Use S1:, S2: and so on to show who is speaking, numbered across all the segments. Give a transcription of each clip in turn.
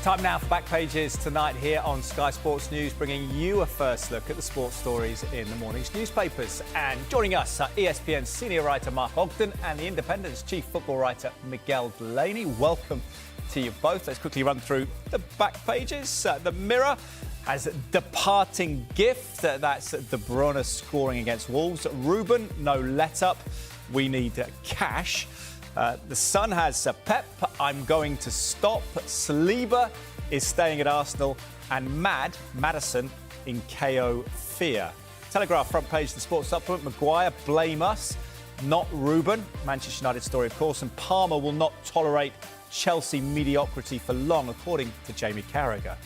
S1: Time now for Back Pages tonight here on Sky Sports News, bringing you a first look at the sports stories in the morning's newspapers. And joining us are ESPN senior writer Mark Ogden and The Independent's chief football writer Miguel Delaney. Welcome to you both. Let's quickly run through the back pages. The Mirror has departing gift. That's De Bruyne scoring against Wolves. Ruben, no let-up. We need cash. The Sun has Pep, I'm going to stop. Celiba is staying at Arsenal. And Madison in KO fear. Telegraph front page, the sports supplement. Maguire, blame us, not Ruben. Manchester United story, of course. And Palmer will not tolerate Chelsea mediocrity for long, according to Jamie Carragher.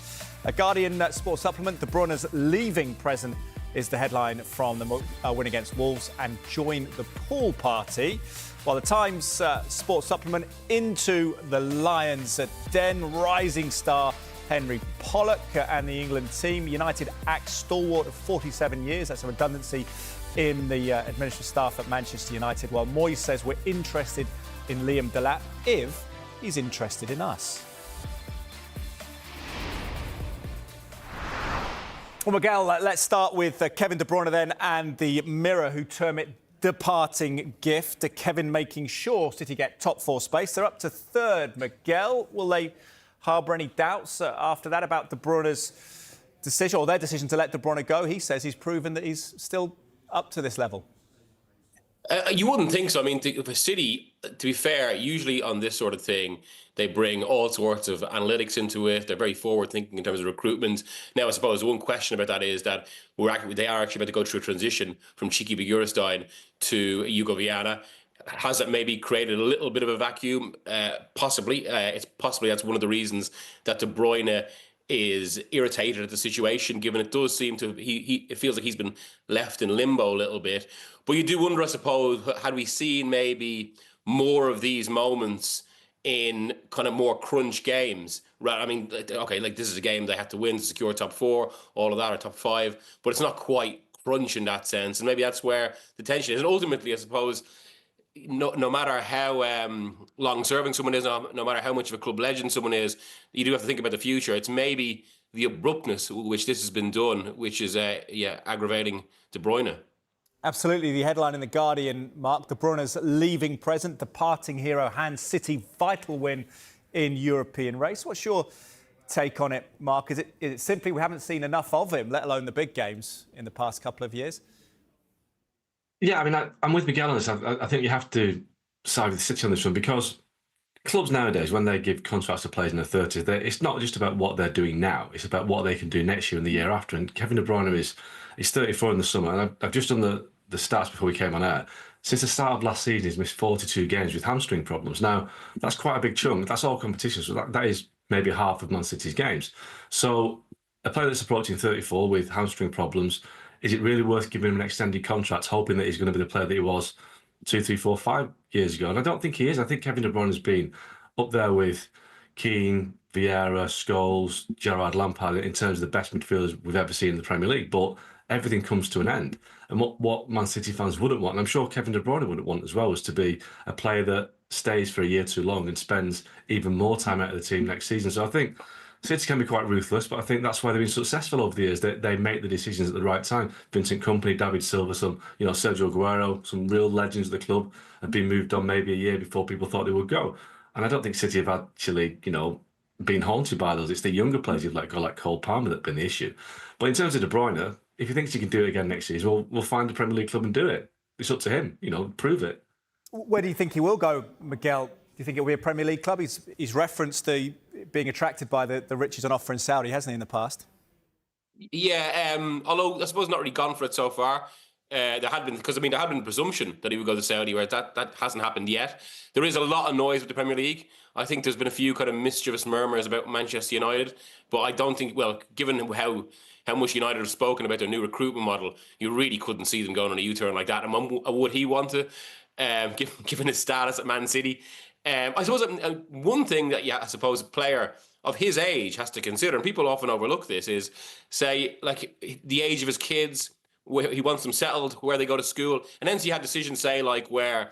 S1: A Guardian sports supplement, De Bruyne's leaving present is the headline from the win against Wolves and join the pool party. While the Times sports supplement, into the Lions' den, rising star Henry Pollock and the England team. United act stalwart of 47 years. That's a redundancy in the administrative staff at Manchester United. While Moyes says we're interested in Liam Delap if he's interested in us. Well, Miguel, let's start with Kevin De Bruyne then and the Mirror, who term it departing gift. Kevin making sure City get top four space. They're up to third. Miguel, will they harbour any doubts after that about De Bruyne's decision, or their decision to let De Bruyne go? He says he's proven that he's still up to this level.
S2: You wouldn't think so. I mean, for City, to be fair, usually on this sort of thing, they bring all sorts of analytics into it. They're very forward-thinking in terms of recruitment. Now, I suppose one question about that is that they are actually about to go through a transition from Cheeky Begiristain to Hugo Viana. Has that maybe created a little bit of a vacuum? Possibly. It's possibly that's one of the reasons that De Bruyne is irritated at the situation, given it does seem to it feels like he's been left in limbo a little bit. But you do wonder, I suppose, had we seen maybe more of these moments in kind of more crunch games, right? I mean, okay, like this is a game they have to win to secure top four, all of that, or top five, but it's not quite crunch in that sense, and maybe that's where the tension is. And ultimately, I suppose, no matter how long-serving someone is, no matter how much of a club legend someone is, you do have to think about the future. It's maybe the abruptness with which this has been done, which is aggravating De Bruyne.
S1: Absolutely. The headline in The Guardian, Mark, De Bruyne's leaving present, departing hero hands City vital win in European race. What's your take on it, Mark? Is it simply we haven't seen enough of him, let alone the big games, in the past couple of years?
S3: Yeah, I mean, I'm with Miguel on this. I think you have to side with City on this one, because clubs nowadays, when they give contracts to players in their 30s, it's not just about what they're doing now. It's about what they can do next year and the year after. And Kevin De Bruyne is 34 in the summer. And I've just done the stats before we came on air. Since the start of last season, he's missed 42 games with hamstring problems. Now, that's quite a big chunk. That's all competitions. So that is maybe half of Man City's games. So a player that's approaching 34 with hamstring problems, is it really worth giving him an extended contract, hoping that he's going to be the player that he was 2, 3, 4, 5 years ago? And I don't think he is. I think Kevin De Bruyne has been up there with Keane, Vieira, Scholes, Gerrard, Lampard in terms of the best midfielders we've ever seen in the Premier League. But everything comes to an end. And what Man City fans wouldn't want, and I'm sure Kevin De Bruyne wouldn't want as well, is to be a player that stays for a year too long and spends even more time out of the team next season. So I think City can be quite ruthless, but I think that's why they've been successful over the years. They make the decisions at the right time. Vincent Kompany, David Silva, Sergio Aguero, some real legends of the club have been moved on maybe a year before people thought they would go. And I don't think City have actually, been haunted by those. It's the younger players you've let go, like Cole Palmer, that have been the issue. But in terms of De Bruyne, if he thinks he can do it again next season, we'll find a Premier League club and do it. It's up to him, prove it.
S1: Where do you think he will go, Miguel? Do you think it'll be a Premier League club? He's referenced the being attracted by the riches on offer in Saudi, hasn't he, in the past?
S2: Yeah, although I suppose not really gone for it so far. There had been, because there had been a presumption that he would go to Saudi, where that hasn't happened yet. There is a lot of noise with the Premier League. I think there's been a few kind of mischievous murmurs about Manchester United, but I don't think, well, given how much United have spoken about their new recruitment model, you really couldn't see them going on a U-turn like that. And would he want to, given his status at Man City? I suppose one thing that, I suppose a player of his age has to consider, and people often overlook this, is, say, like the age of his kids, where he wants them settled, where they go to school. And then so you have decisions, say, like where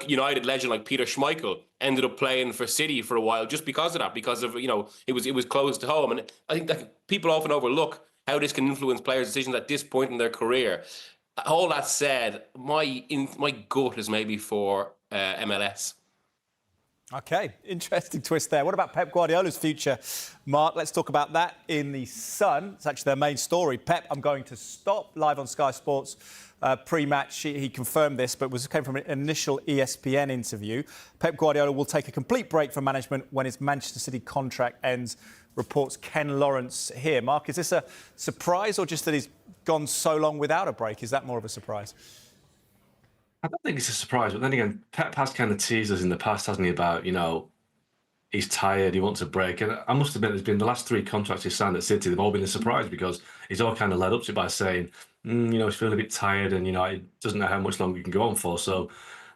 S2: United legend like Peter Schmeichel ended up playing for City for a while just because of that, because of, it was close to home. And I think that people often overlook how this can influence players' decisions at this point in their career. All that said, my gut is maybe for MLS.
S1: OK, interesting twist there. What about Pep Guardiola's future, Mark? Let's talk about that in The Sun. It's actually their main story. Pep, I'm going to stop, live on Sky Sports. Pre-match, he confirmed this, but came from an initial ESPN interview. Pep Guardiola will take a complete break from management when his Manchester City contract ends, reports Ken Lawrence here. Mark, is this a surprise or just that he's gone so long without a break? Is that more of a surprise?
S3: I don't think it's a surprise, but then again, Pep has kind of teased us in the past, hasn't he, about, he's tired, he wants a break. And I must admit, there's been the last 3 contracts he's signed at City, they've all been a surprise because he's all kind of led up to it by saying, he's feeling a bit tired and, he doesn't know how much longer he can go on for. So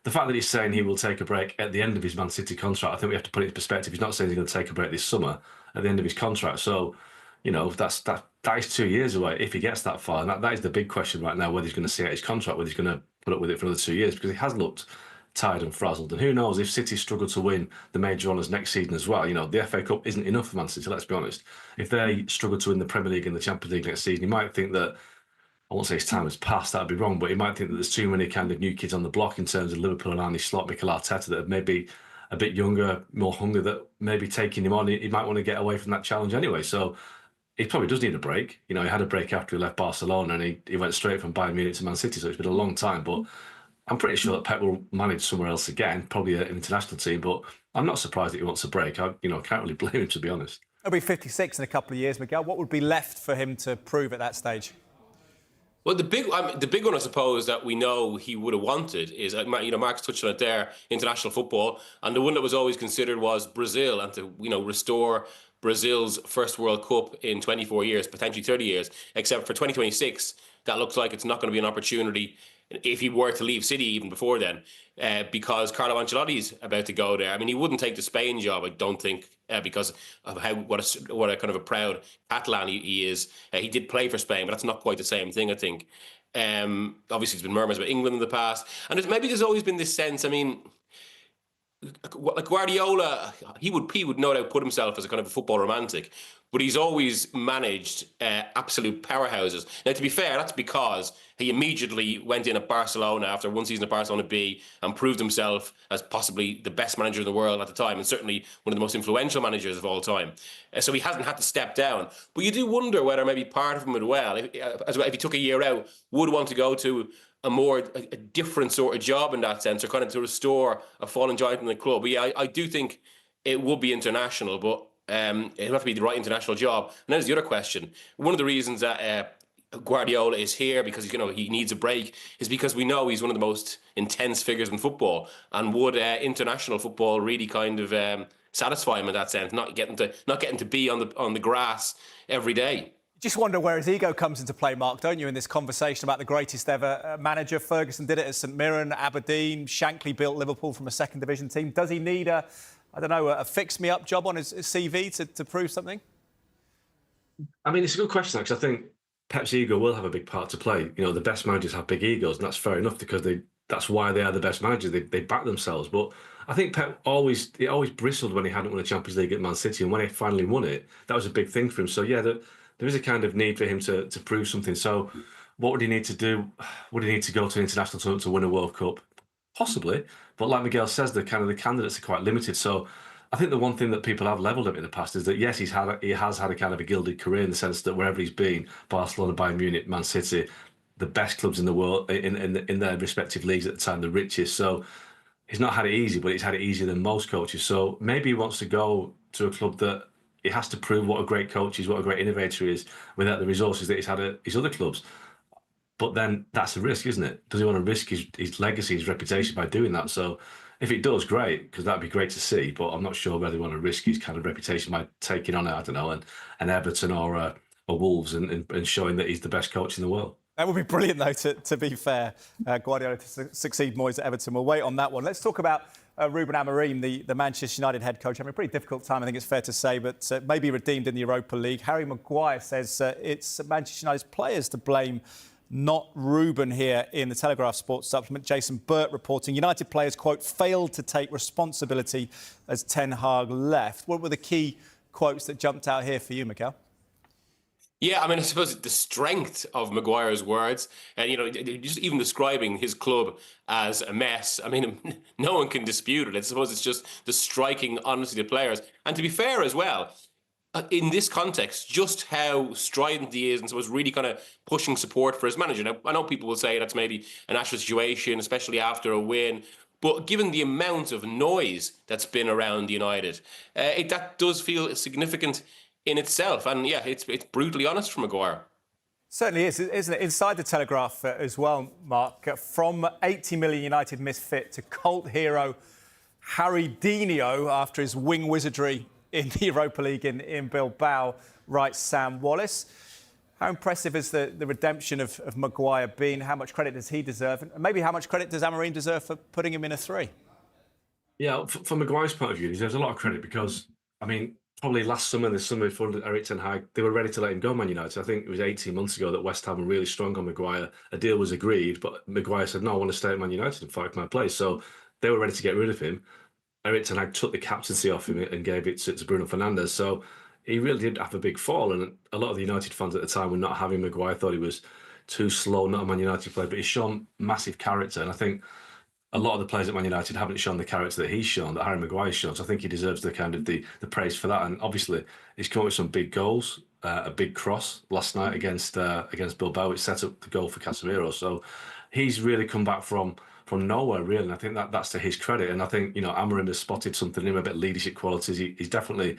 S3: the fact that he's saying he will take a break at the end of his Man City contract, I think we have to put it in perspective. He's not saying he's going to take a break this summer at the end of his contract. So, that is 2 years away if he gets that far. And that is the big question right now, whether he's going to see out his contract, whether he's going to put up with it for another 2 years, because he has looked tired and frazzled. And who knows if City struggle to win the major honours next season as well. The FA Cup isn't enough for Man City, let's be honest. If they struggle to win the Premier League and the Champions League next season, you might think that, I won't say his time has passed, that'd be wrong, but he might think that there's too many kind of new kids on the block in terms of Liverpool and Arne Slot, Mikel Arteta, that are maybe a bit younger, more hungry, that maybe taking him on, he might want to get away from that challenge anyway. So he probably does need a break. He had a break after he left Barcelona and he went straight from Bayern Munich to Man City, so it's been a long time. But I'm pretty sure that Pep will manage somewhere else again, probably an international team. But I'm not surprised that he wants a break. I can't really blame him, to be honest.
S1: He'll be 56 in a couple of years, Miguel. What would be left for him to prove at that stage?
S2: Well, the big one, I suppose, that we know he would have wanted is, Mark's touched on it there, international football, and the one that was always considered was Brazil, and to restore Brazil's first World Cup in 24 years, potentially 30 years, except for 2026, that looks like it's not going to be an opportunity if he were to leave City even before then, because Carlo Ancelotti's about to go there. I mean, he wouldn't take the Spain job, I don't think, because of what a kind of a proud Catalan he is. He did play for Spain, but that's not quite the same thing, I think. Obviously, there's been murmurs about England in the past, and there's always been this sense. I mean, like Guardiola, he would no doubt put himself as a kind of a football romantic, but he's always managed absolute powerhouses. Now, to be fair, that's because he immediately went in at Barcelona after one season at Barcelona B and proved himself as possibly the best manager in the world at the time, and certainly one of the most influential managers of all time. So he hasn't had to step down. But you do wonder whether maybe part of him if he took a year out, would want to go to a different sort of job in that sense, or kind of to restore a fallen giant in the club. But yeah, I do think it would be international, but it'll have to be the right international job. And there's the other question. One of the reasons that Guardiola is here, because he needs a break, is because we know he's one of the most intense figures in football, and would international football really kind of satisfy him in that sense, not getting to be on the grass every day.
S1: Just wonder where his ego comes into play, Mark, don't you, in this conversation about the greatest ever manager? Ferguson did it at St Mirren, Aberdeen. Shankly built Liverpool from a second division team. Does he need a fix-me-up job on his CV to prove something?
S3: I mean, it's a good question, because I think Pep's ego will have a big part to play. The best managers have big egos, and that's fair enough, because that's why they are the best managers. They back themselves. But I think Pep always bristled when he hadn't won a Champions League at Man City, and when he finally won it, that was a big thing for him. So yeah, there is a kind of need for him to prove something. So what would he need to do? Would he need to go to an international tournament to win a World Cup? Possibly. But like Miguel says, the candidates are quite limited. So I think the one thing that people have levelled at him in the past is that, yes, he has had a kind of a gilded career, in the sense that wherever he's been, Barcelona, Bayern Munich, Man City, the best clubs in the world, in their respective leagues at the time, the richest. So he's not had it easy, but he's had it easier than most coaches. So maybe he wants to go to a club that he has to prove what a great coach is, what a great innovator he is, without the resources that he's had at his other clubs. But then that's a risk, isn't it? Does he want to risk his legacy, his reputation by doing that? So if it does, great, because that'd be great to see. But I'm not sure whether he want to risk his kind of reputation by taking on, I don't know, an Everton or Wolves and showing that he's the best coach in the world.
S1: That would be brilliant, though, to be fair. Guardiola to succeed Moyes at Everton. We'll wait on that one. Let's talk about Ruben Amorim, the Manchester United head coach. Having a pretty difficult time, I think it's fair to say, but maybe redeemed in the Europa League. Harry Maguire says it's Manchester United's players to blame not Ruben here in the Telegraph Sports Supplement. Jason Burt reporting United players, quote, failed to take responsibility as Ten Hag left. What were the key quotes that jumped out here for you, Mikel?
S2: Yeah, I mean, I suppose the strength of Maguire's words, and just even describing his club as a mess. I mean, no one can dispute it. I suppose it's just the striking honesty of the players, and to be fair as well, in this context, just how strident he is, and so was really kind of pushing support for his manager. Now, I know people will say that's maybe a natural situation, especially after a win. But given the amount of noise that's been around United, that does feel significant in itself. And yeah, it's brutally honest from Maguire.
S1: Certainly is, isn't it? Inside the Telegraph as well, Mark, from 80 million United misfit to cult hero Harry Dino after his wing wizardry in the Europa League in Bilbao, writes Sam Wallace. How impressive has the redemption of Maguire been? How much credit does he deserve? And maybe how much credit does Amorim deserve for putting him in a 3?
S3: Yeah, from Maguire's point of view, he deserves a lot of credit because, I mean, probably last summer, the summer before Erik ten Hag, they were ready to let him go, Man United. I think it was 18 months ago that West Ham were really strong on Maguire. A deal was agreed, but Maguire said, no, I want to stay at Man United and fight for my place. So they were ready to get rid of him. Erik ten Hag took the captaincy off him and gave it to Bruno Fernandes. So he really did have a big fall. And a lot of the United fans at the time were not having Maguire, thought he was too slow, not a Man United player, but he's shown massive character. And I think a lot of the players at Man United haven't shown the character that he's shown, that Harry Maguire's shown. So I think he deserves the kind of the praise for that. And obviously, he's come up with some big goals. A big cross last night against Bilbao, which set up the goal for Casemiro. So he's really come back from nowhere, really. And I think that's to his credit. And I think Amorim has spotted something in him, a bit of leadership qualities. He's definitely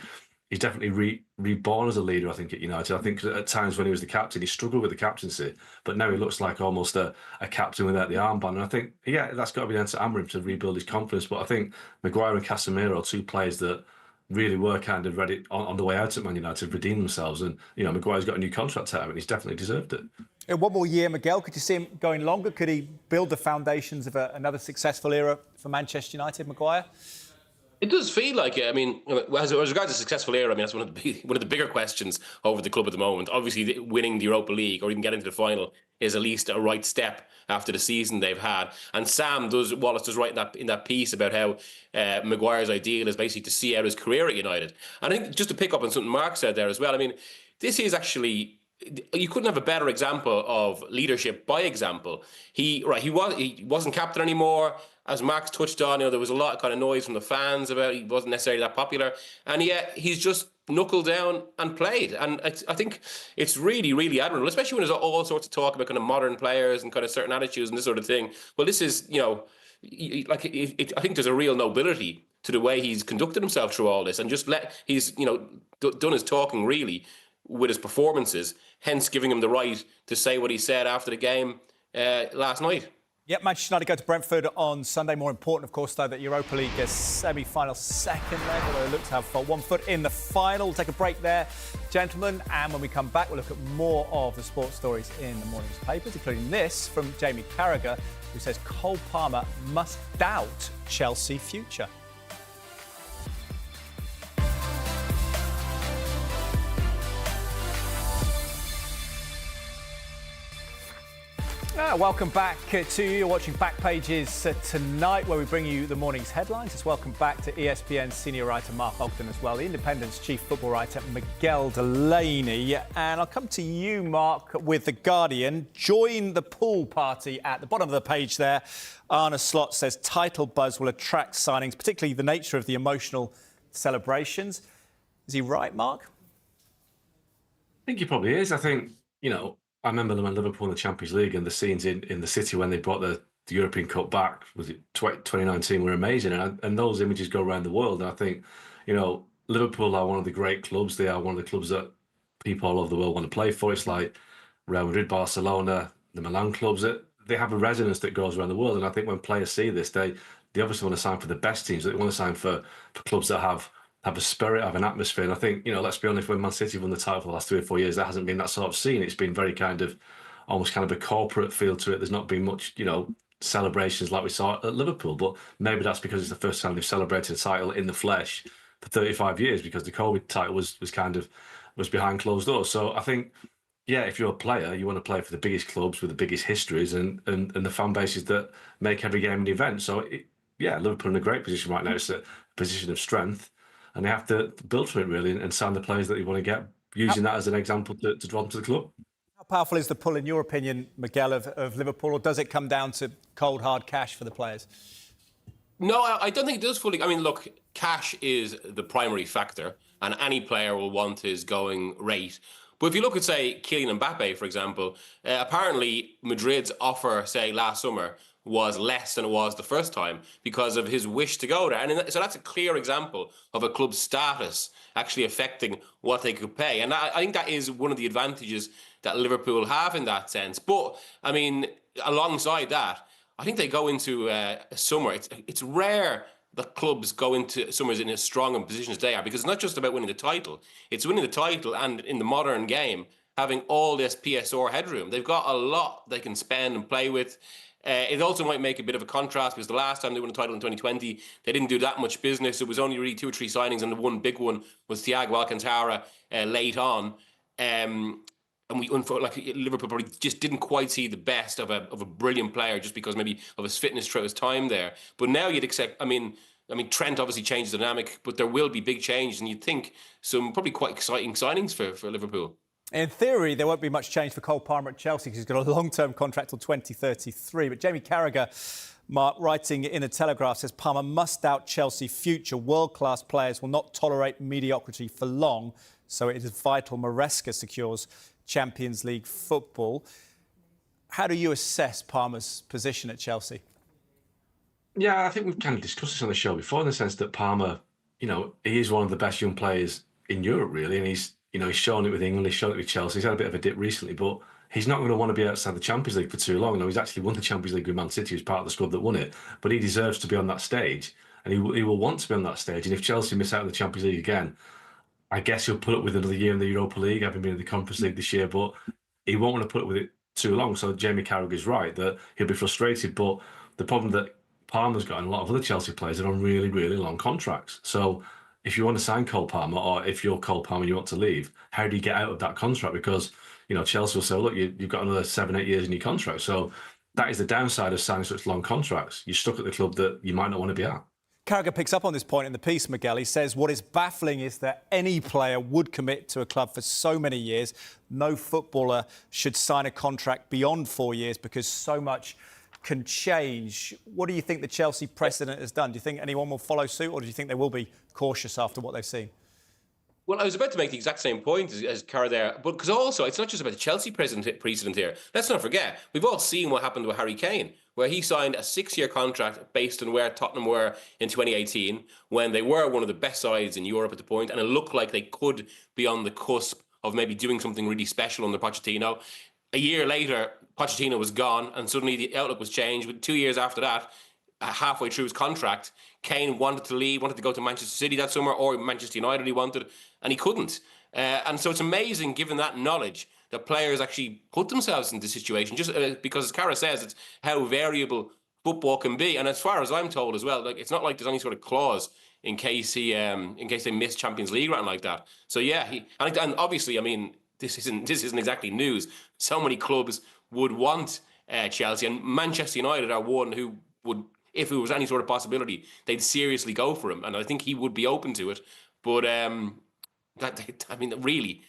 S3: reborn as a leader, I think, at United. I think at times when he was the captain, he struggled with the captaincy, but now he looks like almost a captain without the armband. And I think, yeah, that's got to be down to Amorim to rebuild his confidence. But I think Maguire and Casemiro, 2 players that really were kind of ready on the way out at Man United, redeem themselves. And, Maguire's got a new contract out and he's definitely deserved it.
S1: In one more year, Miguel, could you see him going longer? Could he build the foundations of another successful era for Manchester United, Maguire?
S2: It does feel like it. I mean, as regards to successful era, I mean, that's one of the bigger questions over the club at the moment. Obviously, winning the Europa League or even getting to the final is at least a right step after the season they've had. And Wallace does write in that piece about how Maguire's ideal is basically to see out his career at United. And I think just to pick up on something Mark said there as well, I mean, this is actually, you couldn't have a better example of leadership by example. He wasn't captain anymore. As Max touched on, there was a lot of kind of noise from the fans about he wasn't necessarily that popular, and yet he's just knuckled down and played. And I think it's really, really admirable, especially when there's all sorts of talk about kind of modern players and kind of certain attitudes and this sort of thing. Well, this is, I think there's a real nobility to the way he's conducted himself through all this, and he's done his talking really with his performances, hence giving him the right to say what he said after the game last night.
S1: Yep, Manchester United go to Brentford on Sunday. More important, of course, though, that Europa League semi-final second leg, although it looks to have one foot in the final. We'll take a break there, gentlemen, and when we come back, we'll look at more of the sports stories in the morning's papers, including this from Jamie Carragher, who says Cole Palmer must doubt Chelsea future. Welcome back to you. You're watching Back Pages tonight, where we bring you the morning's headlines. Just welcome back to ESPN senior writer Mark Ogden as well, the Independent's chief football writer Miguel Delaney. And I'll come to you, Mark, with The Guardian. Join the pool party at the bottom of the page there. Arne Slot says title buzz will attract signings, particularly the nature of the emotional celebrations. Is he right, Mark?
S3: I think he probably is. I think, I remember them in Liverpool in the Champions League and the scenes in the city when they brought the European Cup back. Was it 2019? Were amazing, and those images go around the world. And I think, Liverpool are one of the great clubs. They are one of the clubs that people all over the world want to play for. It's like Real Madrid, Barcelona, the Milan clubs. They have a resonance that goes around the world. And I think when players see this, they obviously want to sign for the best teams. They want to sign for clubs that have a spirit, have an atmosphere. And I think, let's be honest, when Man City won the title for the last 3 or 4 years, there hasn't been that sort of scene. It's been very almost kind of a corporate feel to it. There's not been much, celebrations like we saw at Liverpool. But maybe that's because it's the first time they've celebrated a title in the flesh for 35 years, because the COVID title was behind closed doors. So I think, yeah, if you're a player, you want to play for the biggest clubs with the biggest histories and the fan bases that make every game an event. So, yeah, Liverpool in a great position right now. It's a position of strength, and they have to build from it really and sign the players that they want to get, using that as an example to draw them to the club.
S1: How powerful is the pull, in your opinion, Miguel, of Liverpool, or does it come down to cold, hard cash for the players?
S2: No, I don't think it does fully. I mean, look, cash is the primary factor, and any player will want his going rate. But if you look at, say, Kylian Mbappe, for example, apparently Madrid's offer, say, last summer was less than it was the first time because of his wish to go there. And so that's a clear example of a club's status actually affecting what they could pay. And I think that is one of the advantages that Liverpool have in that sense. But, I mean, alongside that, I think they go into a summer. It's rare that clubs go into summers in as strong a position as they are, because it's not just about winning the title. It's winning the title and, in the modern game, having all this PSR headroom. They've got a lot they can spend and play with. It also might make a bit of a contrast because the last time they won the title in 2020, they didn't do that much business. It was only really 2 or 3 signings, and the one big one was Thiago Alcantara late on. And Liverpool probably just didn't quite see the best of a brilliant player just because maybe of his fitness throughout his time there. But now you'd accept. I mean, Trent obviously changed the dynamic, but there will be big changes, and you'd think some probably quite exciting signings for Liverpool.
S1: In theory, there won't be much change for Cole Palmer at Chelsea because he's got a long-term contract till 2033. But Jamie Carragher, Mark, writing in The Telegraph, says Palmer must doubt Chelsea's future. World-class players will not tolerate mediocrity for long, so it is vital Maresca secures Champions League football. How do you assess Palmer's position at Chelsea?
S3: Yeah, I think we've kind of discussed this on the show before, in the sense that Palmer, he is one of the best young players in Europe, really, and he's shown it with England, he's shown it with Chelsea. He's had a bit of a dip recently, but he's not going to want to be outside the Champions League for too long. He's actually won the Champions League with Man City, who's part of the squad that won it, but he deserves to be on that stage, and he will want to be on that stage. And if Chelsea miss out on the Champions League again, I guess he'll put up with another year in the Europa League, having been in the Conference League this year, but he won't want to put up with it too long. So Jamie Carragher is right that he'll be frustrated. But the problem that Palmer's got, and a lot of other Chelsea players, are on really, really long contracts. So if you want to sign Cole Palmer, or if you're Cole Palmer and you want to leave, how do you get out of that contract? Because, Chelsea will say, look, you've got another 7-8 years in your contract. So that is the downside of signing such long contracts. You're stuck at the club that you might not want to be at.
S1: Carragher picks up on this point in the piece, Miguel. He says what is baffling is that any player would commit to a club for so many years. No footballer should sign a contract beyond 4 years because so much can change. What do you think the Chelsea precedent has done? Do you think anyone will follow suit, or do you think they will be cautious after what they've seen?
S2: Well, I was about to make the exact same point as Cara there, but because also it's not just about the Chelsea precedent here. Let's not forget, we've all seen what happened with Harry Kane, where he signed a 6-year contract based on where Tottenham were in 2018, when they were one of the best sides in Europe at the point, and it looked like they could be on the cusp of maybe doing something really special under Pochettino. A year later, Pochettino was gone, and suddenly the outlook was changed. But 2 years after that, halfway through his contract, Kane wanted to leave, wanted to go to Manchester City that summer, or Manchester United he wanted, and he couldn't. And so it's amazing, given that knowledge, that players actually put themselves in this situation, just because, as Cara says, it's how variable football can be. And as far as I'm told as well, it's not like there's any sort of clause in case they miss Champions League or anything like that. So yeah, and obviously, this isn't exactly news. So many clubs would want Chelsea, and Manchester United are one who would, if it was any sort of possibility, they'd seriously go for him, and I think he would be open to it. But really,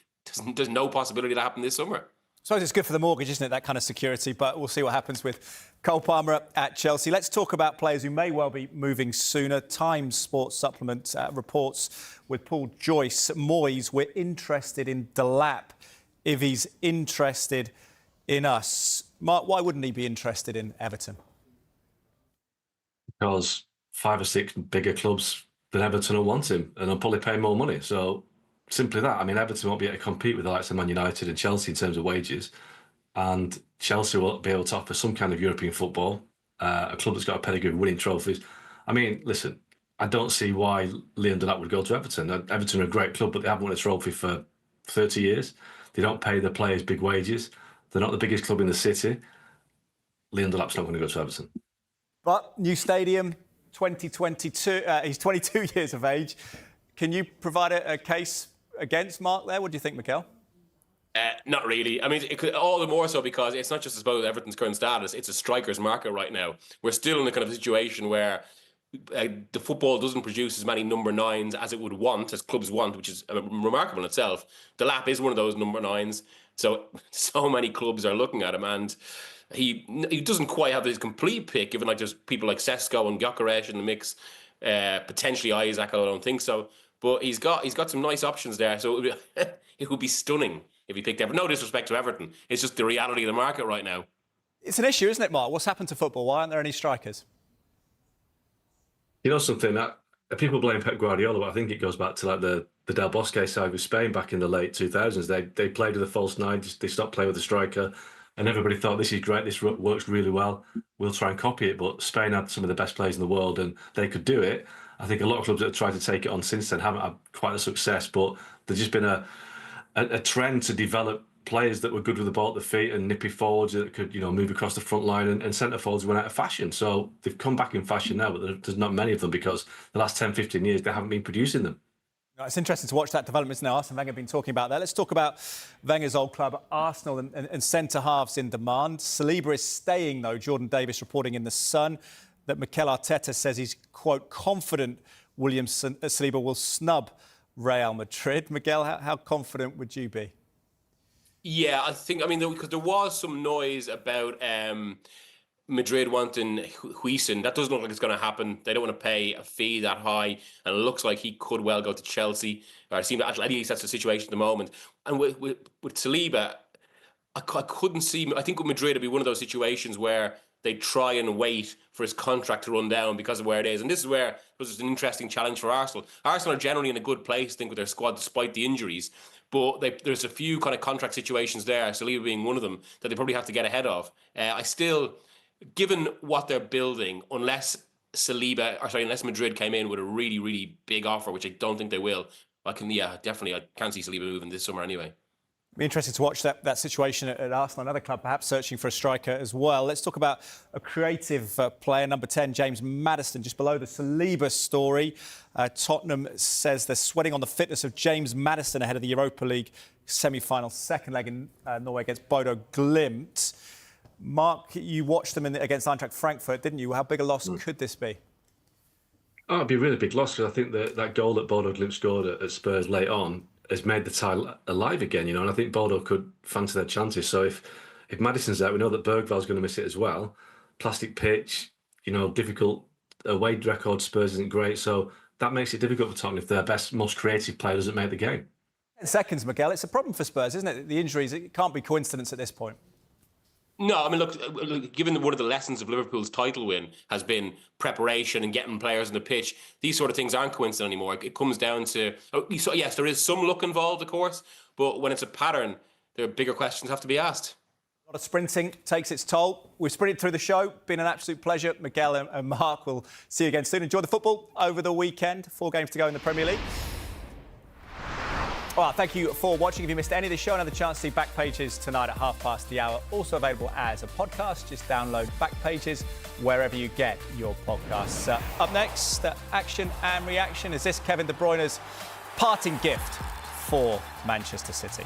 S2: there's no possibility that happen this summer.
S1: So it's good for the mortgage, isn't it, that kind of security? But we'll see what happens with Cole Palmer at Chelsea. Let's talk about players who may well be moving sooner. Times Sports Supplement reports with Paul Joyce. Moyes, we're interested in Delap if he's interested in us. Mark, why wouldn't he be interested in Everton?
S3: Because 5 or 6 bigger clubs than Everton will want him, and they'll probably pay more money. So simply that. Everton won't be able to compete with the likes of Man United and Chelsea in terms of wages, and Chelsea will be able to offer some kind of European football, a club that's got a pedigree of winning trophies. Listen, I don't see why Liam Delap would go to Everton. Everton are a great club, but they haven't won a trophy for 30 years. They don't pay their players big wages. They're not the biggest club in the city. Liam Delap's not going to go to Everton.
S1: But new stadium, 2022. He's 22 years of age. Can you provide a case against Mark there? What do you think, Mikel?
S2: Not really. I mean, it could, all the more so because it's not just about Everton's current status. It's a striker's market right now. We're still in a kind of situation where the football doesn't produce as many number nines as it would want, as clubs want, which is remarkable in itself. Delap is one of those number nines. So many clubs are looking at him, and he doesn't quite have his complete pick, given like there's people like Sesko and Gyökeres in the mix, potentially Isaac. I don't think so, but he's got some nice options there. So it would be stunning if he picked Everton. No disrespect to Everton, it's just the reality of the market right now.
S1: It's an issue, isn't it, Mark? What's happened to football? Why aren't there any strikers?
S3: You know something, that people blame Pep Guardiola, but I think it goes back to like the Del Bosque side with Spain back in the late 2000s. They played with a false nine, they stopped playing with a striker, and everybody thought, this is great, this works really well, we'll try and copy it. But Spain had some of the best players in the world, and they could do it. I think a lot of clubs that have tried to take it on since then haven't had quite the success, but there's just been a trend to develop players that were good with the ball at the feet and nippy forwards that could, move across the front line, and centre forwards went out of fashion. So they've come back in fashion now, but there's not many of them because the last 10, 15 years they haven't been producing them.
S1: It's interesting to watch that development now. Arsene Wenger have been talking about that. Let's talk about Wenger's old club, Arsenal, and centre halves in demand. Celiba is staying, though. Jordan Davis reporting in The Sun that Mikel Arteta says he's, quote, confident William Celiba will snub Real Madrid. Miguel, how confident would you be?
S2: Yeah, I mean, because there was some noise about Madrid wanting Huijsen. That doesn't look like it's going to happen. They don't want to pay a fee that high, and it looks like he could well go to Chelsea. Or it seems at least that's the situation at the moment. And with Celiba, I couldn't see. I think with Madrid, it'd be one of those situations where they try and wait for his contract to run down because of where it is. And this is where there's an interesting challenge for Arsenal. Arsenal are generally in a good place, I think, with their squad despite the injuries. But there's a few kind of contract situations there, Celiba being one of them, that they probably have to get ahead of. I still, given what they're building, unless Madrid came in with a really, really big offer, which I don't think they will, I can't see Celiba moving this summer anyway.
S1: Be interested to watch that situation at Arsenal, another club perhaps searching for a striker as well. Let's talk about a creative player, number 10, James Madison, just below the Celiba story. Tottenham says they're sweating on the fitness of James Madison ahead of the Europa League semi-final second leg in Norway against Bodo Glimt. Mark, you watched them against Eintracht Frankfurt, didn't you? How big a loss could this be?
S3: Oh, it'd be a really big loss, because I think that goal that Bodo Glimt scored at Spurs late on has made the tie alive again, and I think Bodo could fancy their chances. So if Madison's out, we know that Bergval's going to miss it as well. Plastic pitch, difficult away record. Spurs isn't great, so that makes it difficult for Tottenham if their best, most creative player doesn't make the game.
S1: 10 seconds, Miguel. It's a problem for Spurs, isn't it? The injuries, it can't be coincidence at this point.
S2: No, I mean, look, given one of the lessons of Liverpool's title win has been preparation and getting players on the pitch, these sort of things aren't coincident anymore. It comes down to, so yes, there is some luck involved, of course, but when it's a pattern, there are bigger questions have to be asked.
S1: A lot of sprinting takes its toll. We've sprinted through the show. Been an absolute pleasure. Miguel and Mark, will see you again soon. Enjoy the football over the weekend. 4 games to go in the Premier League. Well, thank you for watching. If you missed any of the show, another chance to see Back Pages tonight at hour. Also available as a podcast. Just download Back Pages wherever you get your podcasts. Up next, action and reaction. Is this Kevin De Bruyne's parting gift for Manchester City?